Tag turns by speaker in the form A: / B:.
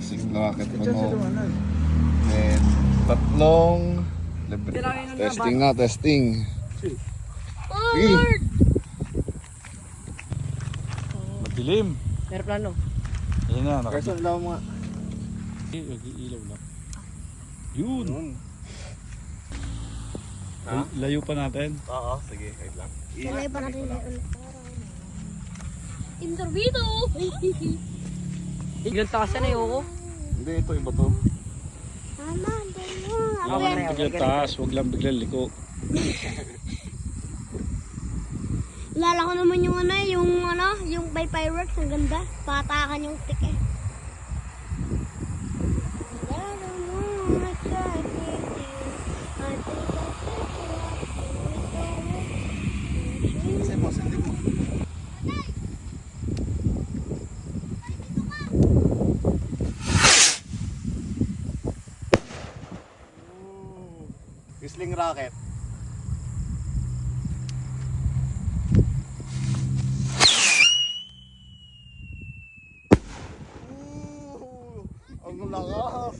A: Sing rocket mo. And tatlong libre. Testing na, testing. Sige.
B: Madilim.
C: Aeroplano.
B: Ayun na,
A: Carson, law mo nga.
B: Mag-iilaw lang. Yun.
A: Ha?
B: Layo pa natin.
A: Oo, sige, wait lang.
D: Malay pa natin ulit. Intervito!
C: Ilan takas na yung
A: Hindi, ito iba to.
D: Mama, doon mo.
B: Huwag lang biglang taas, huwag lang biglang liko.
D: Lala ko naman yung by fireworks, ang ganda. Patakan yung tik eh. Lalo mo,
A: Kasi po, sindi mo. Whistling rocket. Ang lakas.